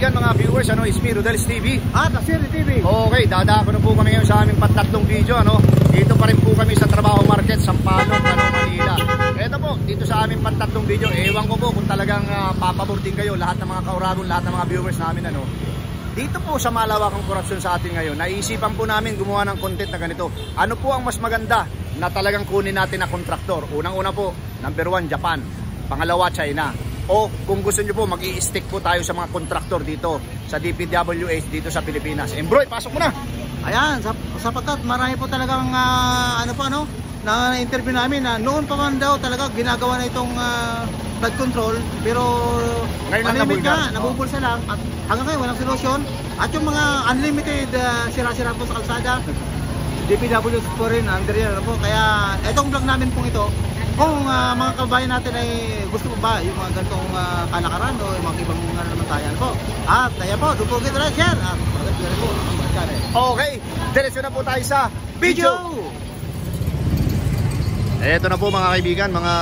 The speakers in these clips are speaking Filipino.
kaibigan, mga viewers, is me, Rodel's TV. At Asiri TV. Okay, dadako na po kami ngayon sa aming pantatlong video, Dito pa rin po kami sa Trabaho Market, Sampaloc, Manila. Ito po, dito sa aming pantatlong video, ewan ko po kung talagang papabor din kayo, lahat ng mga kauragon, lahat ng mga viewers namin, Dito po sa malawakang korupsyon sa atin ngayon, naisipan po namin gumawa ng content na ganito. Ano po ang mas maganda na talagang kunin natin na kontraktor? Unang-una po, number 1, Japan. Pangalawa, China. O kung gusto nyo po, mag-i-stick po tayo sa mga kontraktor dito sa DPWH dito sa Pilipinas. Embroy, pasok mo na! Ayan, sapagkat marami po talagang na-interview namin na noon pa man daw talaga ginagawa na itong flood control, pero ngayon nabubulsa lang at hanggang ngayon walang solusyon. At yung mga unlimited sira-sira po sa kalsada, DPWH po rin under yan po. Kaya itong vlog namin pong ito, kung mga kabayan natin ay gusto po ba yung mga ganitong kalakaran o yung mga ibang namantayan po. At kaya po, doon po kita na share. At magandang po ang channel. Okay, diretso na po tayo sa video. Eto na po mga kaibigan, mga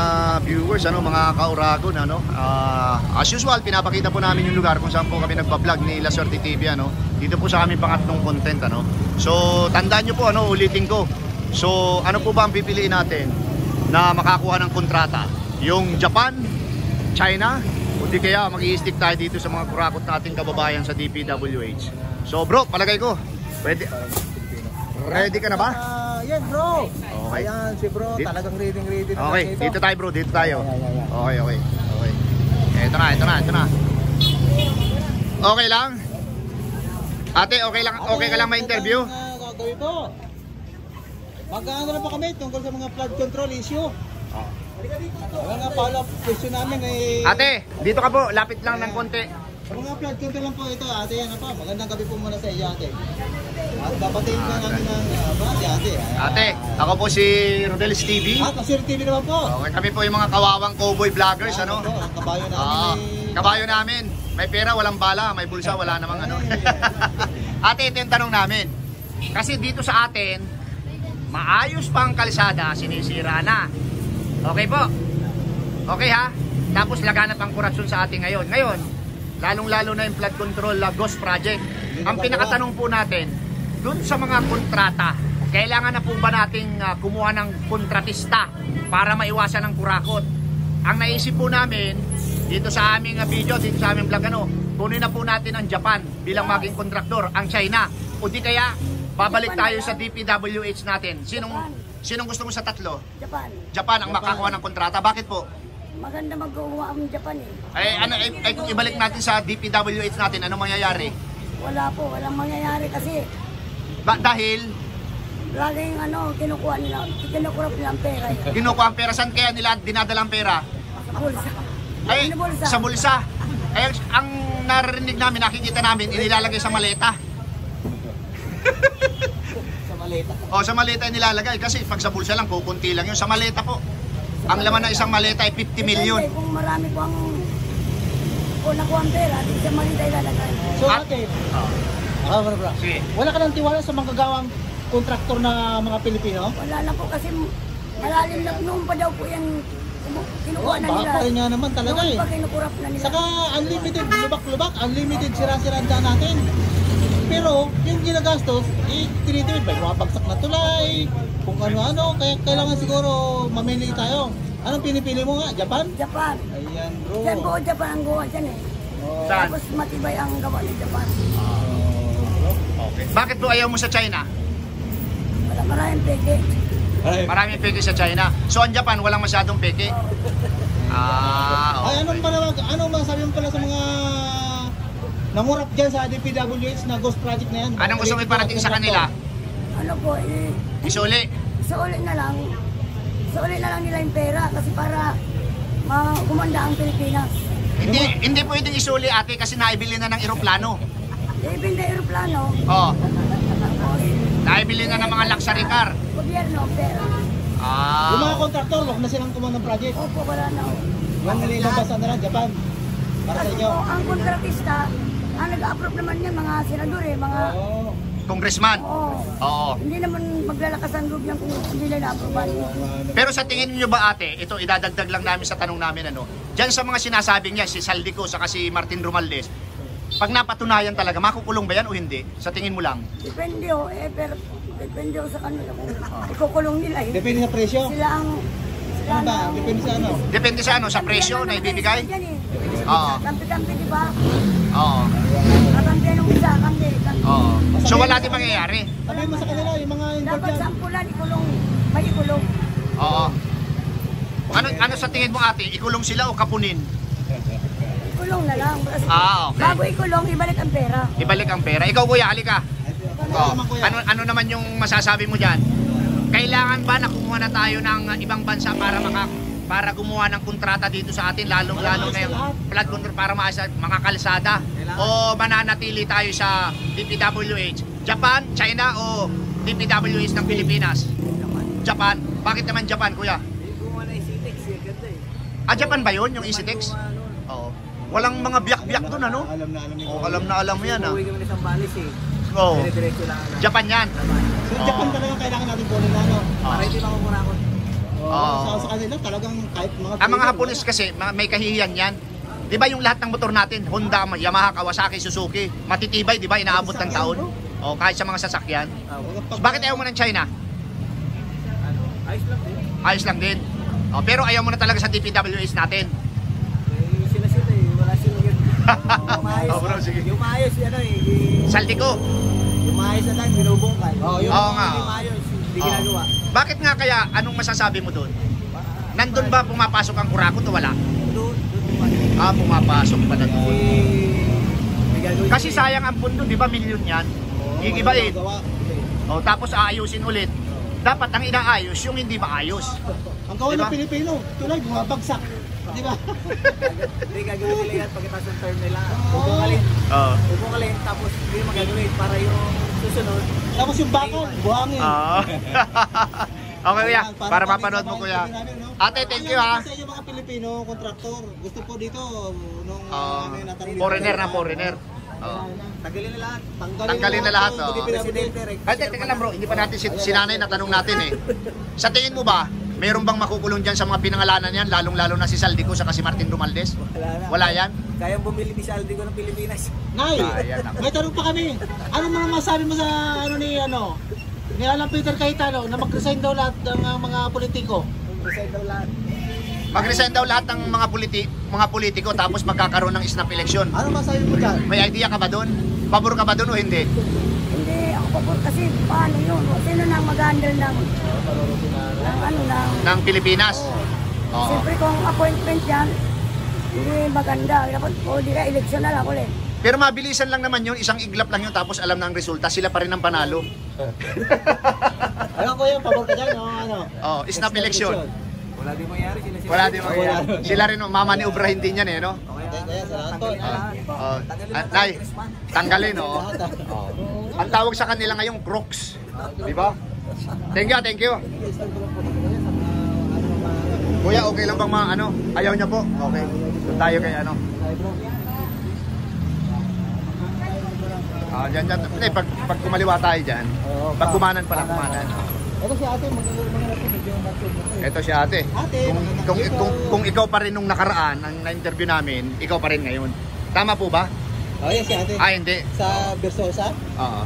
viewers, mga kauragon, as usual, pinapakita po namin yung lugar kung saan po kami nagpa-vlog ni La Suerte TV, Dito po sa aming pangatlong content, So, tandaan nyo po, ulitin ko. So, ano po ba ang pipiliin natin na makakuha ng kontrata? Yung Japan, China, o di kaya mag-i-stick tayo dito sa mga kurakot nating kababayan sa DPWH. So bro, palagay ko, pwede. Ready ka na ba? Yes bro. Okay. Ayan si bro, talagang ready na. Okay, dito tayo bro, dito tayo. Okay. Ito na. Okay lang? Ate, okay ka lang ma-interview? Gagawin po. Mag-ano na pa kami tungkol sa mga flood control issue. Wala nga follow-up question namin Ate, dito ka po, lapit lang ng konti. Sa mga flood control lang po ito, ate, magandang gabi po muna sa iyo, ate. At babatiin ka namin ng ate. Ate, ako po si Rodel's TV. At Asiri TV naman po. Okay, kami po yung mga kawawang cowboy vloggers, Ang kabayo namin. Kabayo namin. May pera, walang bala. May bulsa, wala namang Ate, ito yung tanong namin. Kasi dito sa atin, maayos pa ang kalsada, sinisira na. Okay po? Okay ha? Tapos laganap ang korupsyon sa atin ngayon. Ngayon, lalong-lalo na yung flood control ghost project. Ang pinakatanong po natin, dun sa mga kontrata, kailangan na po ba nating kumuha ng kontratista para maiwasan ang kurakot? Ang naisip po namin, dito sa aming video, dito sa aming vlog, kunin na po natin ang Japan bilang maging kontraktor, ang China, o di kaya babalik tayo sa DPWH natin. Sinong gusto mo sa tatlo? Japan ang makakuha ng kontrata. Bakit po? Maganda magkuha ang Japan kung ibalik natin sa DPWH natin, anong mangyayari? Wala po, walang mangyayari kasi dahil laging kinukuha nila ang pera. Kinukuha ang pera, saan kaya nila dinadala ang pera? Sa bulsa. Sa bulsa. Ang naririnig namin, nakikita namin, inilalagay sa maleta. Sa maleta nilalagay kasi pag sa bulsa lang, kukunti lang yun. Sa maleta po, ang laman ng isang maleta ay 50 million. Kung marami po kung nakuha ang pera, di sa maleta ilalagay. So ate, wala ka ng tiwala sa mga gagawang kontraktor na mga Pilipino? Wala na po kasi malalim na noon pa daw po yan kinukuha na nila. Baka rin nga naman talaga noon pa kinukurap na nila. Saka unlimited lubak-lubak, unlimited sira-sira dyan natin. Pero yung ginagastos, tinitipid ba? Mapagsak na tulay, kung ano-ano, kaya kailangan siguro mamili tayo. Anong pinipili mo nga? Japan? Japan. Ayan bro. Diyan po Japan ang gawa dyan Tapos matibay ang gawa ni Japan. Okay. Bakit po ayaw mo sa China? Maraming peke. Maraming peke sa China. So ang Japan, walang masyadong peke? Ay, anong masabi mo pala sa mga nangurap dyan sa DPWH na ghost project na yan? Anong gusto mo iparating sa kanila? Isuli na lang nila yung pera kasi para gumanda ang Pilipinas. Hindi pwedeng isuli ate kasi naibili na ng eroplano. Ibig na eroplano? Oo. Naibili na ng mga luxury car. Gobyerno, pera. Yung mga kontraktor, wag na silang kumuha ng project. Opo, wala na. Yung ibang bansa na lang, Japan. Para sa inyo. Ang kontratista, ang nag-approve naman niya, mga senador mga congressman. Oo. Hindi naman maglalakas ang loob niyan kung hindi nila na-approvean. Pero sa tingin niyo ba ate, ito idadagdag lang namin sa tanong namin diyan sa mga sinasabing niya, si Saldico saka si Martin Romualdez, Pag napatunayan talaga, makukulong ba yan o hindi? Sa tingin mo lang? Depende ho, pero depende ho sa kanila kung ikukulong nila eh. Depende sa presyo. Sila ang... Ano ba? Depende sa ano? Depende sa ano, sa presyo na ibibigay? Oo. Kampi-kampi, di ba? Oo. Kakampi nung isa, kampi. Oo. So wala din mangyayari? Sabi mo sa kanila, yung mga involved Dapat dyan. sampulan, ikulong. May ikulong. Oo. Ano sa tingin mo ate? Ikulong sila o kapunin? Ikulong na lang. Okay. Bago ikulong, ibalik ang pera. Ibalik ang pera. Ikaw kuya, halika. Oh, naman, kuya. ano naman yung masasabi mo diyan? Kailangan ba na kumuha na tayo ng ibang bansa para gumawa ng kontrata dito sa atin, lalo na yung flood control para maayos mga kalsada, o mananatili tayo sa DPWH? Japan, China o DPWH ng Pilipinas? Japan. Bakit naman Japan, kuya? Japan ba yun, yung EasyTex? Oo. Walang mga biyak-biyak doon, ano? Alam na alam niyo. Oo, alam mo yan, ah. Uwi kami ng Sambales eh. Oo. Dire-diretso lang. Japan yan. So, Japan talaga kailangan natin kunin na, ano? Para hindi makukurakot. Sa kanila talagang kahit mga... Ang mga Hapones kasi, may kahihiyan yan. Di ba yung lahat ng motor natin, Honda, Yamaha, Kawasaki, Suzuki, matitibay, di ba, inaabot ng taon? O, kahit sa mga sasakyan. Bakit ayaw mo ng China? Ayos lang din. Ayos lang din. O, pero ayaw mo na talaga sa DPWH natin. Sila eh. Wala silang yun. Yung maayos. Oh, bro, sige. Yung maayos, ano eh. Saldi ko. Yung maayos na lang, binubungkal. Oo nga. Yung maayos, hindi Oo. ginagawa. Bakit nga kaya, anong masasabi mo doon? Nandun ba pumapasok ang kurakot o wala? Doon. Pumapasok pala doon. May gagawin. Kasi sayang ang pundo, di ba, milyon yan? Gigibain. O, tapos aayusin ulit. Dapat ang inaayos yung hindi maayos. Ang gawin Diba? ng Pilipino, tuloy, bumabagsak. Di ba? Hindi gagawin nila yan pagkatapos ng term nila. Bubungkalin. Oo. Bubungkalin, tapos hindi magagawin para yung susunod. Tapos yung bakal, buhangin. Okay kuya, para mapanood mo kuya. Ate, thank you ha. Sa inyo mga Pilipino, kontraktor, gusto po dito nung Foreigner na foreigner. Tanggalin na lahat. Tanggalin na lahat, Hindi oh. Presidente, Ay, teka lang bro, hindi pa natin si nanay natanong natin eh. Sa tingin mo ba, mayroon bang makukulong dyan sa mga pinangalanan yan, lalong-lalo na si Saldico sa si Martin Romualdez? Wala na. Wala yan? Kayang bumili ni Saldi ko ng Pilipinas. Nay, Ayan, ako. may tanong pa kami. Ano mga masabi mo sa ni Alan Peter Cayetano na mag-resign daw lahat ng mga politiko? Resign daw lahat. Mag-resign daw lahat ng mga politiko tapos magkakaroon ng snap election. Ano masabi mo dyan? May idea ka ba doon? Pabor ka ba doon o hindi? Hindi, ako pa kasi paano yun? Sino na mag-handle ng Ng Pilipinas? Oo. Siyempre kung appointment yan, hindi maganda. Dapat o di ka eleksyon na lang ulit. Pero mabilisan lang naman yun, isang iglap lang yun tapos alam na ang resulta, sila pa rin ang panalo. Ayun kuya, pabor ka dyan, ano? Oh, snap election. Wala din mangyari sila. Wala din mangyayari. Sila rin, mamaniubrahin din yan eh, no? Kaya sa lahat to. Oh, Nay, tanggalin, oh. Ang tawag sa kanila ngayon, crooks. Di ba? Thank you, thank you. Kuya, okay lang bang ayaw niya po? Okay. Doon tayo kay ano. Dyan. Hindi, pag kumaliwa tayo dyan. Pag kumanan pala, kumanan. Ito si ate, Ito si ate. Kung ikaw pa rin nung nakaraan, ang na-interview namin, ikaw pa rin ngayon. Tama po ba? Oh, yes, si ate. Hindi. Sa Versosa? Oo.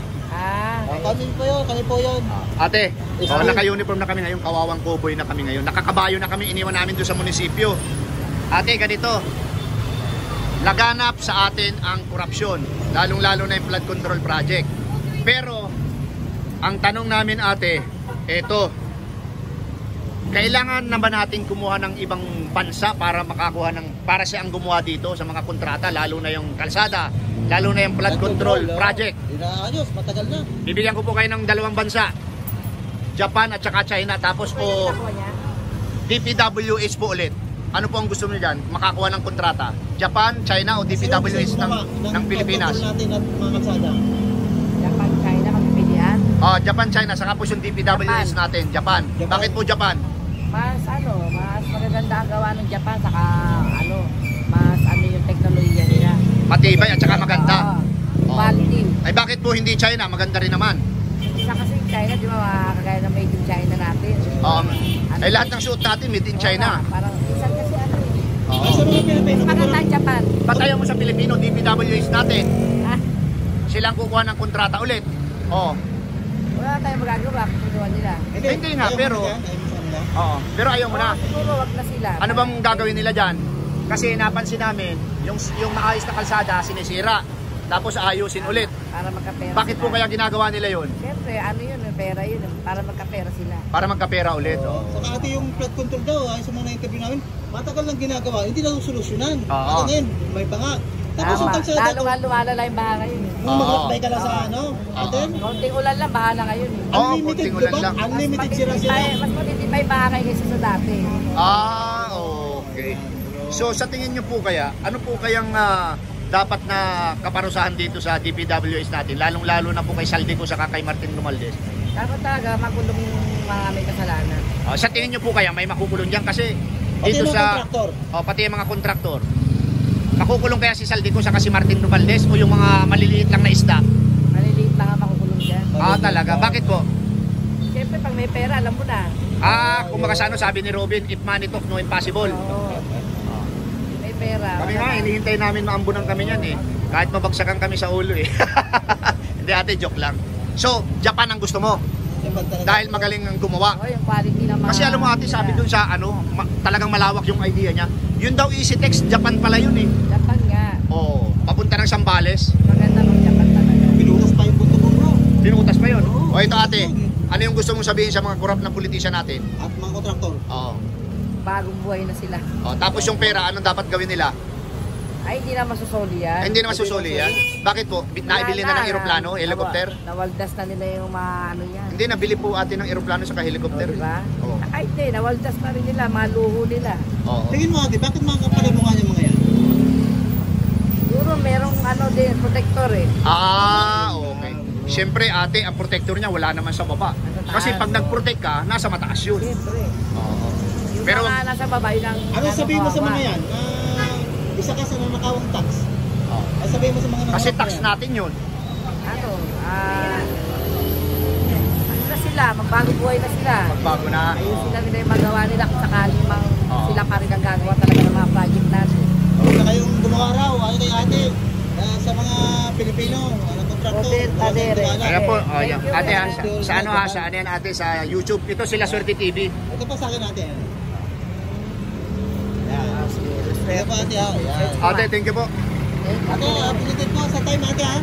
Kami po yun. Ate, naka-uniform na kami ngayon, kawawang cowboy na kami ngayon. Nakakabayo na kami, iniwan namin doon sa munisipyo. Ate, ganito. Laganap sa atin ang korupsyon, lalong-lalo na yung flood control project. Pero, ang tanong namin ate, eto, kailangan na ba natin kumuha ng ibang bansa para makakuha para siyang gumawa dito sa mga kontrata, lalo na yung kalsada, lalo na yung flood control project? Ayos, matagal na. Bibigyan ko po kayo ng dalawang bansa, Japan at saka China, tapos po DPWH po ulit. Ano po ang gusto niyo dyan? Makakuha ng kontrata? Japan, China o DPWH ng Pilipinas? natin at mga kalsada. Japan, China, magpipilian. Japan, China, saka po yung DPWH natin, Japan. Bakit po Japan? Mas magaganda ang gawa ng Japan, saka mas yung teknolohiya nila. Matibay at saka maganda. Quality. Ay bakit po hindi China? Maganda rin naman. Isa kasi China, di ba, kagaya ng made in China natin. Ay lahat ng suot natin made in China. Parang isa kasi Oo. Sa mga Pilipino, Magandang Japan. Patayan mo sa Pilipino, DPWH natin. Ah, Silang kukuha ng kontrata ulit. Oo. wala tayong magagawa kung kinuha nila. Hindi nga, ayaw mo pero- na yan, ayaw mo sa kanila. Oo. Pero ayaw mo na. Siguro wag na sila. Ano bang gagawin nila dyan? Kasi napansin namin, yung maayos na kalsada, sinisira. Tapos ayusin ulit. Para magkapera Bakit po sila. kaya ginagawa nila yun? Siyempre, ano yun, pera yun. Para magkapera sila. Para magkapera ulit. Oo. Saka ate yung flood control daw, sa mga na-interview namin, matagal lang ginagawa, hindi na solusyonan. Oo. Ate ngayon, may banga. Tapos yung Tama. kalsada, Lalo nga lumala yung baha ngayon. kung Oo. maglakbay ka lang sa ano, ate, Konting ulan lang, baha na ngayon. Oo, unlimited, konting ulan diba? lang. Unlimited sira-sira. Mas matindi pa yung baha ngayon kaysa sa dati. Ah, okay. So sa tingin nyo po kaya, ano po kayang dapat na kaparusahan dito sa DPWH natin? Lalong-lalo na po kay Saldico saka kay Martin Romualdez. Dapat talaga makulong yung mga may kasalanan. Sa tingin nyo po kaya may makukulong dyan kasi Pati dito yung mga sa kontraktor. pati yung mga kontraktor. Makukulong kaya si Saldico saka si Martin Romualdez o yung mga maliliit lang na isda? Maliliit lang ang makukulong dyan. Talaga. Bakit po? Siyempre, pag may pera, alam mo na. Kumbaga sa ano, sabi ni Robin, if money talk, no impossible. Oo. May pera. Kami nga, hinihintay namin maambunan kami yan eh. Kahit mabagsakan kami sa ulo eh. Hindi ate, joke lang. So, Japan ang gusto mo Japan talaga. dahil magaling ang gumawa. Oo, yung quality ng mga... Kasi alam mo ate, sabi dun sa ano, talagang malawak yung idea niya. Yun daw EasyTex, Japan pala yun eh. Japan nga. Oo, papunta ng Sambales. Maganda ng Japan talaga. Pinutas pa yung punto mo, bro. Pinutas pa yun. O ito ate, ano yung gusto mong sabihin sa mga korap na politisyan natin? At mga kontraktor. Oo. Bagong buhay na sila. Tapos yung pera, anong dapat gawin nila? Ay, hindi na masusoli yan. Hindi naman susuli yan. Bakit po? Naibili na ng eroplano, helicopter? Nawaldas na nila yung mga ano yan. Hindi, nabili po ate ng eroplano sa helicopter. Diba? Oo. Ay, hindi. Nawaldas na rin nila. Mga luho nila. Oo. Tingin mo ate, bakit mga kapatid mo nga yung mga yan? Siguro merong ano din, protector eh. Okay. Siyempre ate, ang protector niya wala naman sa baba. Kasi pag nag-protect ka, nasa mataas yun. Siyempre. Oo. Yung Pero mga nasa baba, yun ang... Ano sabihin mo sa mga kawawa. yan? Isa ka sa nanakawang tax. Oo. Ano sabihin mo sa mga Kasi nanakawang tax yan? natin yun. Ano na sila, magbago buhay na sila. Bago na. Ayusin na nila yung magawa nila kung sakaling mang Oo. sila pa rin ang gagawa talaga ng mga project natin. Huwag na kayong gumawa raw, ano kay ate? Sa mga Pilipino, kontraktor. Robert Padere. Ayan po, Thank ayan. you, Ate, Kuya. sa ano ha, sa ano yan ate, sa YouTube. Ito sila Swerte TV. Ito pa sa akin ate. Yan. Ito pa ate ha. Yan. Ate, thank you po. Ate, pinitin po sa time ate ha.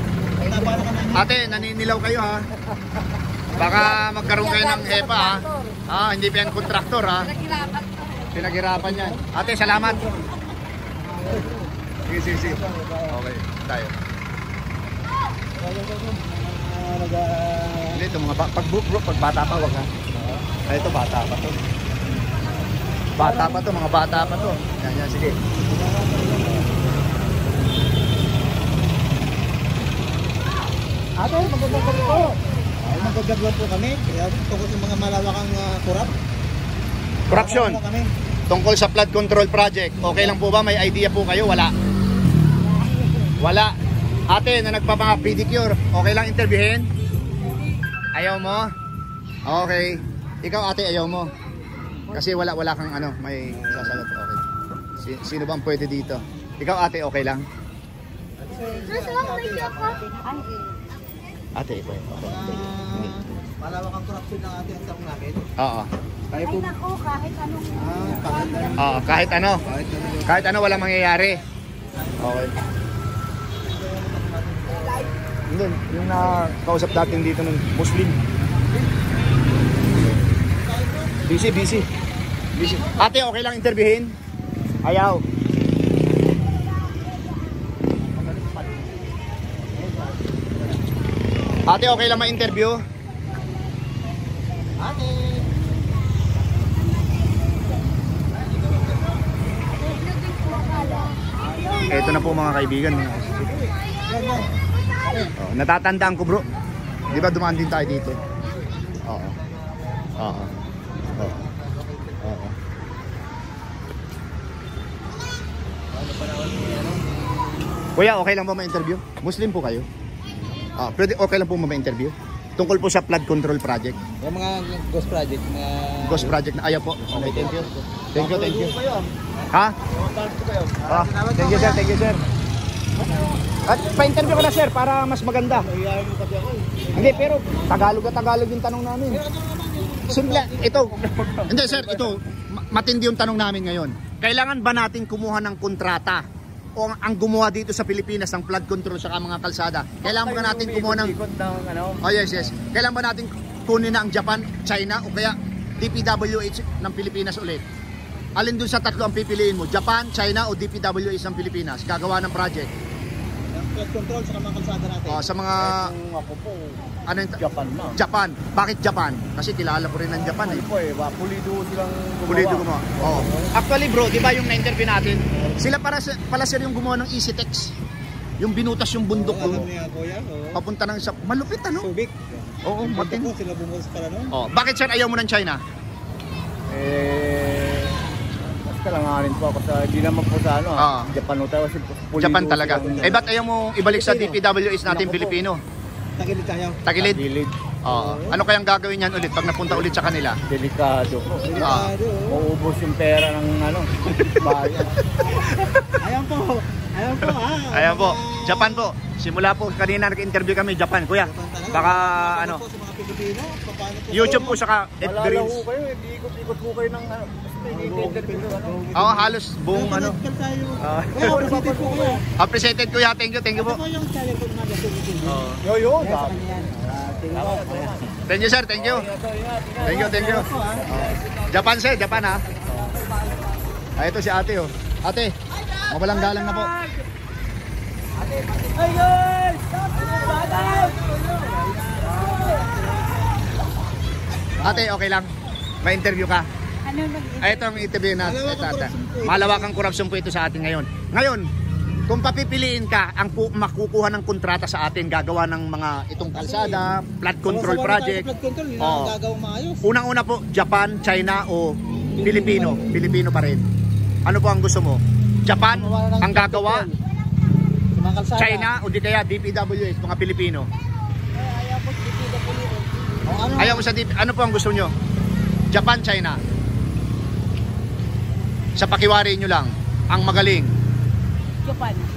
Tapara ka namin. Ate, naninilaw kayo ha. Baka magkaroon kayo ng HEPA ha. Hindi pa yan kontraktor ha. Naghirapan. Pinaghirapan yan. Ate, salamat. Sige. Okay, tayo. Hindi, ito mga pag bata pa, wag ha. Ay, ito bata pa to. Bata pa to, mga bata pa to. Yan, sige. Ate, magagawin po. Ay, magagawin po kami. Kaya tungkol sa mga malawakang kurap. Corruption. Magagawin kami. Tungkol sa flood control project, okay lang po ba? May idea po kayo? Wala. Wala. Ate, na nagpapanga pedicure, okay lang interviewin? Ayaw mo? Okay. Ikaw ate, ayaw mo? Kasi wala kang ano, may sasagot. Okay. Sino bang pwede dito? Ikaw ate, okay lang? Ate, ikaw. Malawakang korupsyon ng ating ang tanong namin. Oo. Tayo po. Ako, kahit anong... Oo, kahit ano. Kahit ano, walang mangyayari. Okay. Hindi, yung nakausap natin dito ng Muslim. Busy. Ate, okay lang interviewin? Ayaw. Ate, okay lang ma-interview? Ate. Ito na po mga kaibigan. Natatandaan ko bro. Di ba dumaan din tayo dito? Oo. Kuya, okay lang ba ma-interview? Muslim po kayo? Pwede okay lang po ma-interview? Tungkol po sa flood control project. Yung mga ghost project, mga... Ghost project na ayaw po. Okay, thank you. Thank you. Ha? Ah, thank you, sir. At pa-interview ko na, sir, para mas maganda. Hindi, pero Tagalog yung tanong namin. Simple, ito. Hindi, sir, ito. Matindi yung tanong namin ngayon. Kailangan ba natin kumuha ng kontrata? O ang gumawa dito sa Pilipinas ng flood control sa mga kalsada? Kailangan ba natin kumuha ng... Oh, yes. Kailangan ba natin kunin na ang Japan, China, o kaya DPWH ng Pilipinas ulit? Alin dun sa tatlo ang pipiliin mo? Japan, China, o DPWH ng Pilipinas? Gagawa ng project. Flood control sa mga kalsada natin. Sa mga... Ako po, Ano yung Japan na. Japan. Bakit Japan? Kasi kilala ko rin ng Japan eh. Po pulido silang gumawa. Pulido gumawa. Oo. Actually bro, di ba yung na-interview natin? Sila pala sir yung gumawa ng EasyTex. Yung binutas yung bundok doon. Papunta ng sa malupit ano? Subic. Oo, matin. Sila bumulis para noon. Oh, bakit sir ayaw mo ng China? Mas kalanganin po ako sa, hindi naman po sa Japan o tayo. Japan talaga. Ba't ayaw mo ibalik sa DPWH natin Pilipino? Tagilid tayo. Tagilid? Tagilid. Ano kayang gagawin yan ulit pag napunta ulit sa kanila? Delikado po. Uubos yung pera ng bayan. Ayan po. Ayan po. Japan po. Simula po kanina nag-interview kami Japan. Kuya, baka ano? YouTube po saka FB Malala Reels. po kayo, ikot po kayo ng Halos buong ano. Appreciated kuya. Thank you po. Yo. Thank you sir, thank you. Japan sir, Japan ha. Ito si ate oh. Ate, mawalang galang na po. Ate, okay lang. May interview ka. Ano nag-interview? Ito ang interview na malawakang korupsyon po ito sa atin ngayon. Ngayon, kung papipiliin ka ang makukuha ng kontrata sa atin, gagawa ng mga itong kalsada, flood control project. Unang-una po, Japan, China o Pilipino? Pilipino pa rin. Ano po ang gusto mo? Japan ang gagawa? China o di kaya DPWH, mga Pilipino? Ayaw mo sa DP. Ano po ang gusto nyo? Japan, China? Sa pakiwari nyo lang, ang magaling.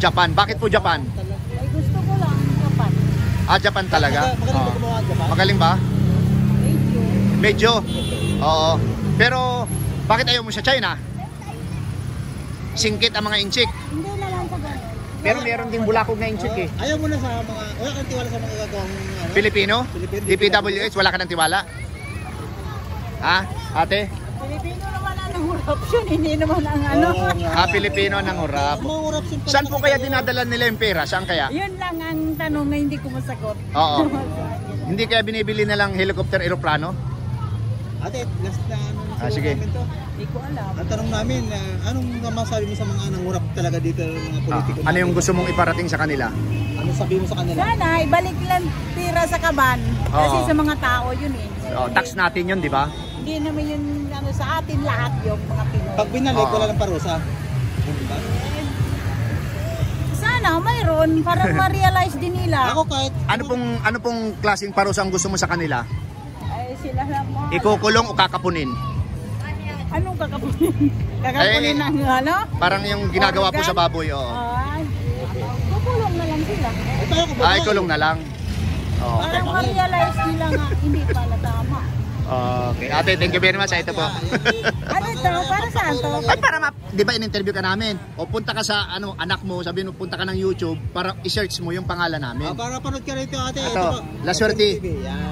Japan. Bakit po Japan? Ay, gusto ko lang Japan. Japan talaga? Magaling ba? Medyo. Oo. Pero, bakit ayaw mo sa China? Singkit ang mga inchik. Hindi na lang sa ganun. Pero meron din bulakog na inchik eh. Ayaw mo na sa mga... Wala kang tiwala sa mga gagawang... Pilipino? DPWH, wala ka ng tiwala? Ate? Pilipino naman ang corruption, hindi naman ang ano. Pilipino ng urap. Saan po kaya dinadala nila yung pera? Saan kaya? Yun lang ang tanong na hindi ko masagot. Oo. Hindi kaya binibili na lang helicopter, aeroplano? Ate, last na ano sige. namin to. Hindi ko alam. Ang tanong namin, anong masabi mo sa mga nangurap talaga dito ng mga politiko? Ano yung gusto mong iparating sa kanila? Ano sabi mo sa kanila? Sana, ibalik lang tira sa kaban. Kasi Oo. sa mga tao yun eh. Tax natin yun, di ba? Hindi naman yun ano, sa atin lahat yung mga Pinoy. Pag binalik, Oo. wala ng parusa. Diba? Sana, mayroon. Para ma-realize din nila. Ako kahit... Ano pong klaseng parusa ang gusto mo sa kanila? Ay, sila lang mo. Ikukulong o kakapunin? Anong kakapunin? Kakapunin ng ano? Parang yung ginagawa po sa baboy, oo. Ay, kukulong na lang sila. Kulong na lang. Para ma-realize nila nga, hindi pala tama. Okay. Ate, thank you very much. Ito po. Ano ito? Para saan to? Ay, para di ba in-interview ka namin? O punta ka sa anak mo, sabihin mo punta ka ng YouTube para i-search mo yung pangalan namin. Para panood ka rito, ate. Ito, La Suerte.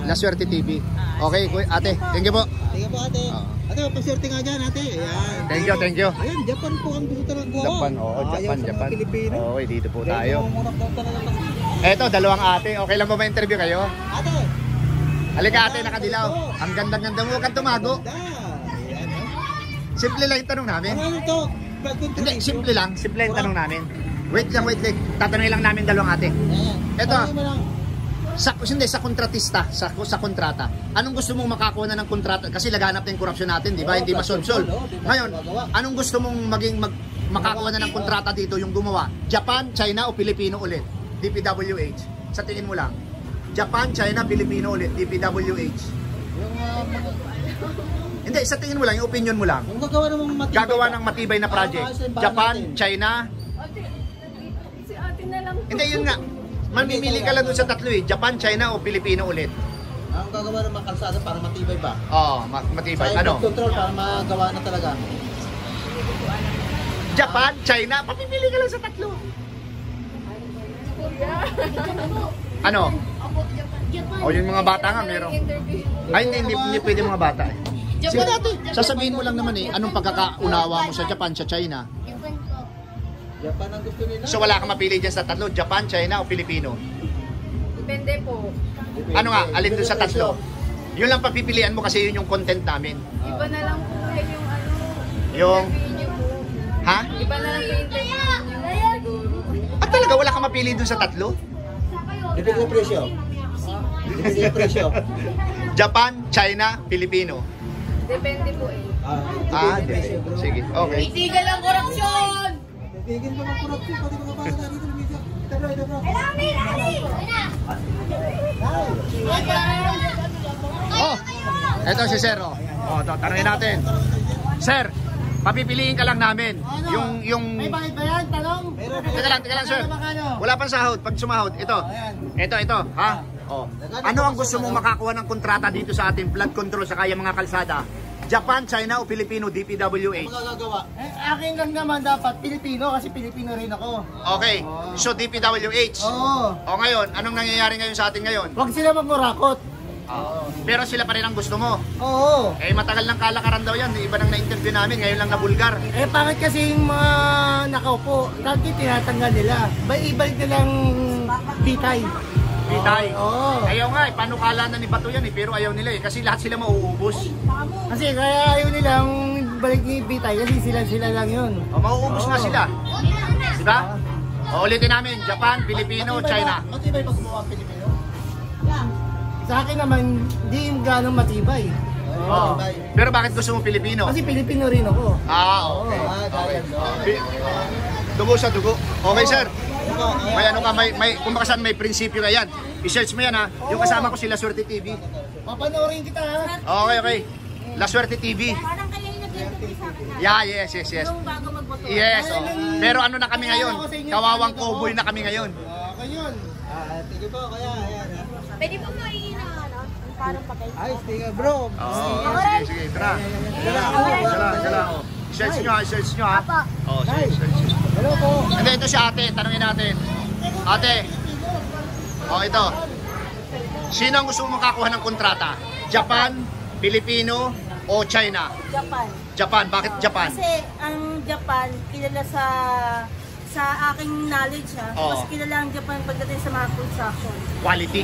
La Suerte TV. Okay, ate. Thank you po. Thank you po, ate. Ate, paswerte nga dyan, ate. Ayan. Thank you. Ayan, Japan po ang gusto talaga. Japan, oo. Ayaw sa mga Pilipino. Okay, dito po Kaya tayo. mangungurap daw talaga kasi. Eto, dalawang ate. Okay lang ba ma-interview kayo? Ate. Halika ate, nakadilaw. Ang ganda-ganda mo, huwag kang tumago. Ayan, Simple lang yung tanong namin. Ano to? Hindi, simple lang yung tanong namin. Wait lang. Tatanungin lang namin dalawang ate. Eto, sa kontratista, sa kontrata. Anong gusto mong makakuha na ng kontrata? Kasi laganap na yung korupsyon natin, di ba? Hindi masolsol. Ngayon, anong gusto mong makakuha na ng kontrata dito yung gumawa? Japan, China o Pilipino ulit? DPWH. Sa tingin mo lang. Japan, China, Pilipino ulit, DPWH. Yung Hindi, sa tingin mo lang, yung opinion mo lang. yung gagawa ng matibay. Gagawa ng matibay na project. Japan, China. Si ate na lang. Hindi, yun nga. Mamimili ka lang dun sa tatlo eh. Japan, China o Pilipino ulit. Ang gagawa ng mga kalsada para matibay ba? Oo, matibay. Sa Ano? control para magawa na talaga. Japan, China, papipili ka lang sa tatlo. Ano? O yung mga bata nga meron. Ay, hindi pwede mga bata eh. Sige dati, sasabihin mo lang naman eh, anong pagkakaunawa mo sa Japan, sa China? Japan ang gusto nila. So wala kang mapili dyan sa tatlo, Japan, China o Pilipino? Depende po. Ano nga, alin dun sa tatlo? Yun lang papipilian mo kasi yun yung content namin. Iba na lang po yung ano. Yung, Interview po. ha? Iba na lang po yung interview niyo siguro. At talaga wala kang mapili dun sa tatlo? Depende sa presyo. Depende sa presyo. Japan, China, Pilipino. Depende po eh. Sige, okay. Itigal ang korupsyon! Tigil ka ng korupsyon, pati mga bata dito na medyo. Ito bro. Oh, eto si Sir. Oh, tanongin natin. Sir, papipiliin ka lang namin. Yung May bakit ba yan? Tanong? Teka lang, sir. Wala pang sahod. Pag sumahod, ito, ha? Oh. Ano ang gusto mong makakuha ng kontrata dito sa ating flood control sa kaya mga kalsada? Japan, China o Pilipino, DPWH? Magagawa. Akin lang naman dapat Pilipino kasi Pilipino rin ako. Okay, so DPWH. Oo. O ngayon, anong nangyayari ngayon sa atin ngayon? Huwag sila magmurakot. Pero sila pa rin ang gusto mo. Oo. Eh matagal ng kalakaran daw yan. Iba nang na-interview namin, ngayon lang na bulgar. Eh bakit kasi yung mga nakaupo, dati tinatanggal nila. Ibalik nilang bitay. Bitay. Oo. Ayaw nga eh, panukala na ni Bato yan eh, pero ayaw nila eh, kasi lahat sila mauubos. Kasi kaya ayaw nilang balik ni bitay kasi sila lang yun. O, mauubos nga sila. Diba? O, ulitin namin, Japan, Pilipino, China. Matibay pag gumawa ang Pilipino? Sa akin naman, hindi yung ganong matibay. Oo. Pero bakit gusto mo Pilipino? Kasi Pilipino rin ako. Okay. Dugo sa dugo. Okay, sir. May ano ka, may kumakasan may prinsipyo ka yan. I-search mo yan ha. Yung kasama ko si La Suerte TV. Papanoorin kita ha. Okay. La Suerte TV. Parang kayo yung nag-interview sa akin. Yeah, yes. Nung bago magboto. Yes. Pero ano na kami ngayon? Kawawang cowboy na kami ngayon. Ngayon. Sige po, kaya ayan. Pwede po maingin na ano? Parang pagay. Ay, sige bro. Sige. Tara. Dala. I-search nyo ha. Search. Hello po. Hindi, ito si ate. Tanungin natin. Ate. Ito. Sino ang gusto mo makakuha ng kontrata? Japan, Pilipino, o China? Japan. Bakit Japan? Kasi ang Japan, kilala sa aking knowledge mas kilala ang Japan pagdating sa mga construction. Quality.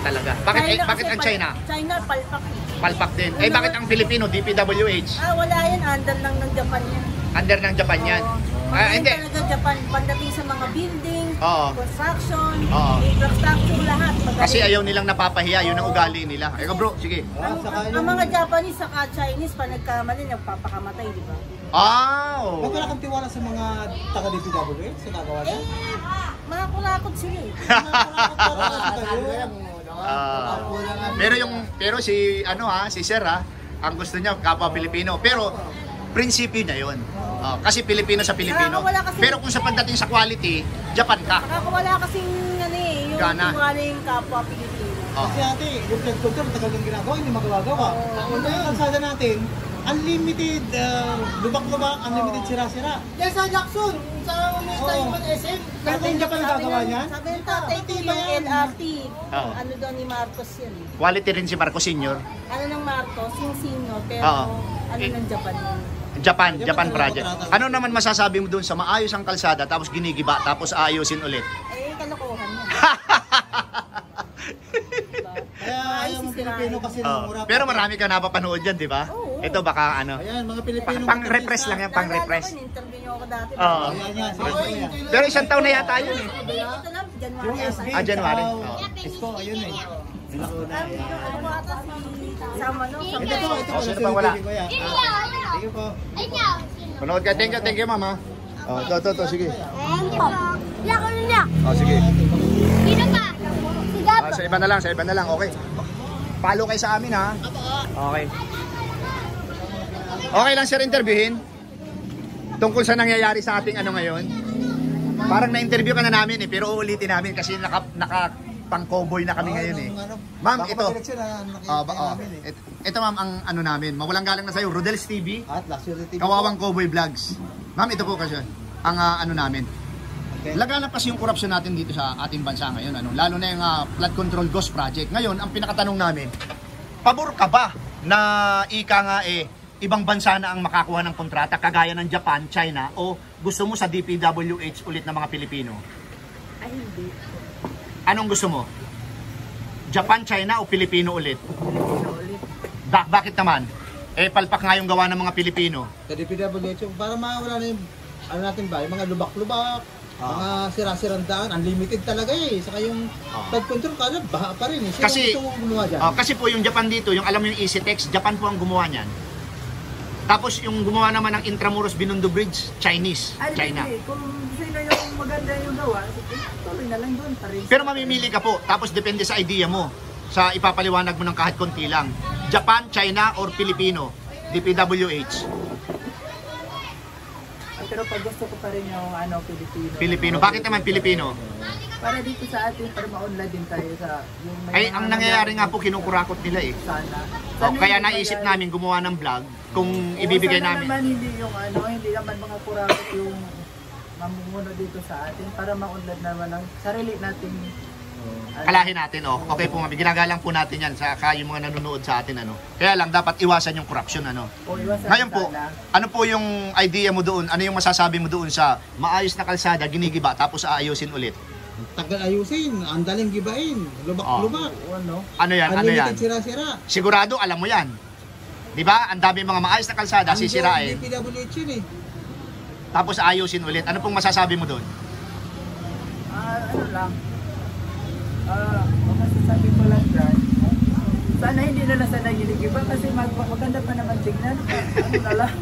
Talaga. Bakit ang China? China, palpak. Palpak din. Bakit ang Pilipino, DPWH? Wala yan, under lang ng Japan yan. Under ng Japan yan. Magaling Hindi. talaga Japan pagdating sa mga building, Oo. construction, Oo. infrastructure, lahat. Magaling. Kasi ayaw nilang napapahiya. Yun ang ugali nila. Ikaw bro, sige. Ang mga Japanese saka Chinese, pa nagkamali, nagpapakamatay, di ba? Ba't wala kang tiwala sa mga taga-DPWH sa gagawa niya? Mga kurakot sila eh. Pero si Sir ang gusto niya kapwa Pilipino. Pero prinsipyo niya 'yon. Kasi Pilipino sa Pilipino. Pero kung sa pagdating sa quality, Japan ka. Wala kasing yung Gana. tiwala yung kapwa Pilipino. Kasi ate, yung flood control, tagal ng ginagawa, hindi magawa-gawa. Kung yung kalsada natin, unlimited lubak-lubak, unlimited sira-sira. Yan sa Jackson, sa Human SM. Kung Japan gagawa niyan? Sabi ng tatay ko yung LRT. Ano daw ni Marcos yun. Quality rin si Marcos Sr. Ano ng Marcos, yung senior, pero ano ng Japan yun. Japan project. Ano naman masasabi mo doon sa maayos ang kalsada tapos ginigiba tapos aayusin ulit? Kalokohan yun. Kaya ayaw mga Pilipino kasi ng mura. Pero marami ka napapanood yan, di ba? Oo. Ito baka ano. Ayan, mga Pilipino. Pang-repress lang yan, pang-repress. In-interview niyo ako dati. Ayan yan, sige po yan. Pero isang taon na yata yun eh. Ito lang, January. January. Isko, ayun eh. Ano ata sama no? Ito Sino pa wala? Sige po. Manood ka. Thank you, mama. Ito, sige. Lako na niya. Sige. Sino pa? Si Gab Sa iba na lang, okay. Follow kayo sa amin, ha? Okay. Okay lang, sir, interviewin. Tungkol sa nangyayari sa ating ano ngayon. Parang na-interview ka na namin, pero uulitin namin kasi naka pang-cowboy na kami ngayon, eh. Ma'am, ito. Ito, ma'am, ang ano namin. Mawalang galang na sa'yo, Rodel's TV. At Luxury TV. Kawawang Cowboy Vlogs. Ma'am, ito po kasi ang ano namin. Okay. Laganap kasi yung korupsyon natin dito sa ating bansa ngayon, ano, lalo na yung flood control ghost project. Ngayon, ang pinakatanong namin, pabor ka ba na ika nga ibang bansa na ang makakuha ng kontrata kagaya ng Japan, China, o gusto mo sa DPWH ulit ng mga Pilipino? Ay, hindi. Anong gusto mo? Japan, China o Pilipino ulit? Pilipino ulit. Bakit naman? Palpak nga yung gawa ng mga Pilipino. Sa DPWH, para mawala na yung ano natin ba, yung mga lubak-lubak, mga sira-sirang daan, unlimited talaga eh. Saka yung flood control, kala baha pa rin eh. Sino Kasi, gusto mong gumawa dyan? Kasi po yung Japan dito, yung alam mo yung EasyTex, Japan po ang gumawa niyan. Tapos yung gumawa naman ng Intramuros Binondo Bridge, Chinese, Ay, China. hindi. Kung sino yung maganda yung gawa, tuloy na lang doon. Pero mamimili ka po, tapos depende sa idea mo. Sa ipapaliwanag mo ng kahit konti lang. Japan, China, or Filipino, DPWH. Pero pag gusto ko pa rin yung Pilipino. Filipino. Bakit naman Filipino? Para dito sa atin, para ma-online din tayo sa... Yung Ay, ang nangyayari nga po, kinukurakot nila eh. Sana. Kaya naisip namin gumawa ng vlog kung ibibigay sana namin. naman hindi yung hindi naman mga kurakot yung mamumuno dito sa atin para ma-online naman ang sarili nating Kalahin natin, okay po, ginagalang po natin yan sa yung mga nanonood sa atin, ano. Kaya lang, dapat iwasan yung corruption, ano. Ngayon po, ano po yung idea mo doon? Ano yung masasabi mo doon sa maayos na kalsada, ginigiba, tapos aayusin ulit? Tagal ayusin, ang daling gibain, lubak-lubak. Ano yan? Unlimited sira-sira. Sigurado, alam mo yan. Di ba? Ang dami mga maayos na kalsada, sisirain. Ang DPWH yun eh. Tapos aayusin ulit. Ano pong masasabi mo doon? Ano lang. Masasabi ko lang dyan. Sana hindi na sana ginigiba kasi maganda pa naman tignan. Ano na lang.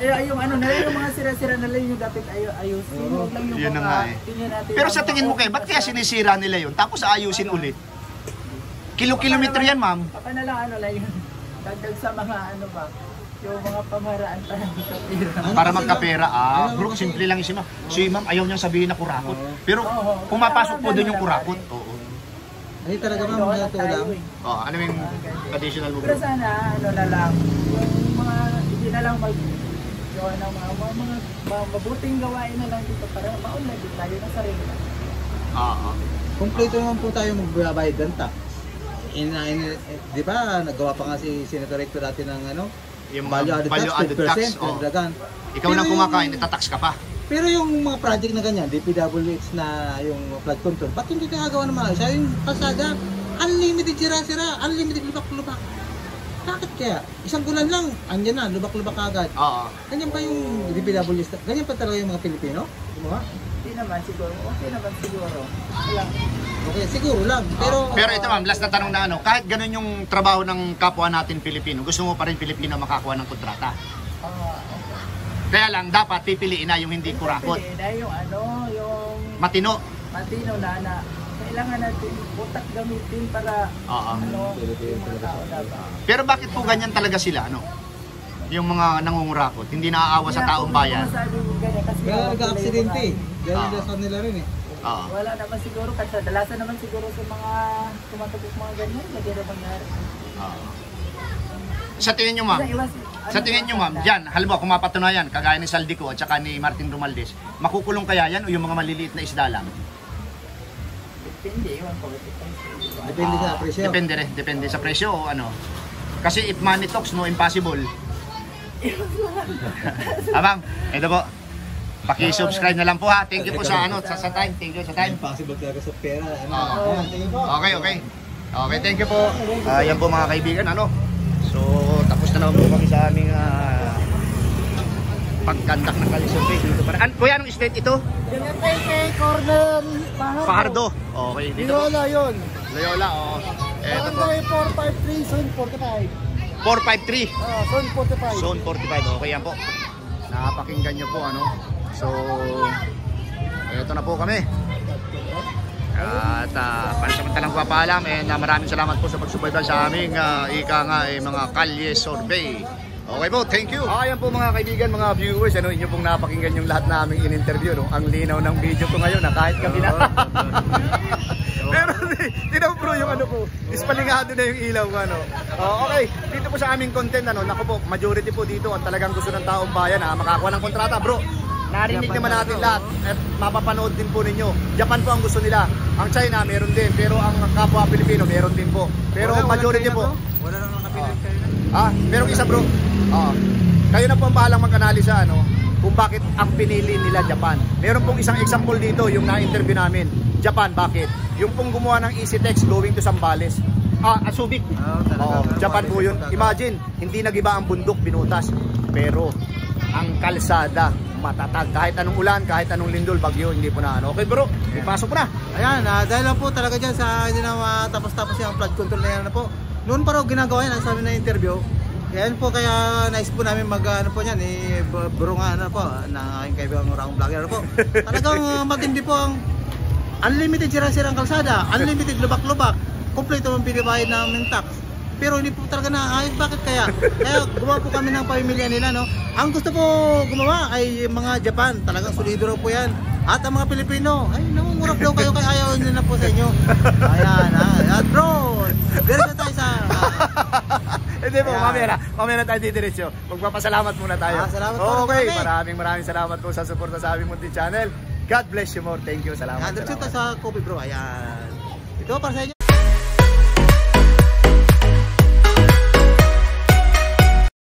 Yung yung mga sira-sira na lang yung dapat ayusin. Huwag lang yung Yun na mga nga eh. tingnan natin. Pero sa tingin mo kayo, ba't kaya sinisira nila yun? Tapos aayusin ulit? Kilo-kilometer yan, ma'am. Baka na lang lang yun. Dagdag sa mga yung mga pamaraan para magkapira. Para magkapera. Bro, simple lang si ma'am. Si ma'am, ayaw niyang sabihin na kurakot. Pero pumapasok po doon yung kurakot. Oo. Ay talaga ma'am, mga tulang. Ano yung additional mo? Pero sana, na lang. Yung mga, hindi na lang gawa ng mga mabuting gawain na lang dito para ma-online din tayo na sarili na. Kompleto naman po tayo magbabayad ng tax. Di ba, nagawa pa nga si Senator Recto dati ng Yung value-added tax, 10%. Ikaw nang kumakain, itatax ka pa. Pero yung mga project na ganyan, DPWH na yung flood control, ba't hindi nagagawa ng mga isa? Yung pasada, unlimited sira-sira, unlimited lubak-lubak. Bakit kaya? Isang bulan lang, andyan na, lubak-lubak agad. Ganyan pa yung DPWH, ganyan pa talaga yung mga Pilipino? Hindi naman siguro, okay naman siguro. Wala. Okay, siguro lang. Pero ito ma'am, last na tanong na kahit ganun yung trabaho ng kapwa natin Pilipino, gusto mo pa rin Pilipino makakuha ng kontrata? Kaya lang, dapat pipiliin na yung hindi kurakot. Pipiliin na yung yung Matino. matino na kailangan natin utak gamitin para yung mga tao dapat. Pero bakit po ganyan talaga sila, yung mga nangungurakot, hindi naaawa sa taong bayan? kaya nag-aksidente eh. Ganyan sa nila rin eh. Wala naman siguro, kasi dalasan naman siguro sa mga tumatagos mga ganyan, hindi na mangyari. Sa tingin nyo ma'am, dyan, halimbawa kung mapatunayan, kagaya ni Saldico at saka ni Martin Romualdez, makukulong kaya yan o yung mga maliliit na isda lang? Depende, Depende sa presyo. Depende sa presyo o ano. Kasi if money talks, no impossible. Ma'am, ito po. Paki-subscribe na lang po ha. Thank you po sa sa time. Thank you sa time. Impossible talaga sa pera. Okay. Okay, thank you po. Yan po mga kaibigan, So, tapos na naman po kami sa aming pagkandak ng kalisurvey dito para. Kuya, anong state ito? Corner, Fajardo. Okay, dito. Loyola yun. Loyola, oo. Eto po. 453, Zone 45. 453. Zone 45. Zone 45. Okay, yan po. Napakinggan nyo po, So, eto na po kami. At pansamantalang papaalam, maraming salamat po sa pagsubaybay sa aming mga kalye survey. Okay po, thank you. Ayan po mga kaibigan, mga viewers, inyo pong napakinggan yung lahat naming in-interview. No? Ang linaw ng video ko ngayon, kahit gabi na. Pero tinaw bro yung po, ispalingado na yung ilaw. Okay, dito po sa aming content, naku po, majority po dito ang talagang gusto ng taong bayan makakuha ng kontrata bro. Narinig naman natin lahat at mapapanood din po ninyo. Japan po ang gusto nila. Ang China meron din, pero ang kapwa Pilipino meron din po. Pero majority po. Wala nang nakapilit kayo na. Merong isa bro. Kayo na po ang bahalang mag-analisa kung bakit ang pinili nila Japan. Meron pong isang example dito yung na-interview namin. Japan, bakit? Yung pong gumawa ng EasyTex going to Zambales. Subic. Japan po yun. Imagine, hindi nagiba ang bundok, binutas. Pero ang kalsada matatag. Kahit anong ulan, kahit anong lindol, bagyo, hindi po na Okay bro, ipasok po na. Ayan, dahil lang po talaga dyan sa hindi na matapos-tapos yung flood control na yan po. Noon pa raw ginagawa yan, ang sabi na interview. Yan po, kaya nais po namin po yan, bro nga po, na aking kaibigang round vlogger po. Talagang matindi po ang unlimited sira-sirang kalsada, unlimited lubak-lubak, kompleto ang pinibayad namin tax. Pero hindi po talaga naayos. Bakit kaya? Kaya gumawa po kami ng pamilya nila, Ang gusto po gumawa ay mga Japan. Talagang solido raw po yan. At ang mga Pilipino, ay namumurap daw kayo kaya ayaw nyo na po sa inyo. Ayan, At bro, diretso tayo sa... Hindi po, mamaya na tayo didiretso. Magpapasalamat muna tayo. Salamat po. Okay, maraming salamat po sa suporta sa aming munting channel. God bless you more. Thank you. Salamat. Diretso tayo sa Kobe bro. Ayan. Ito para sa inyo.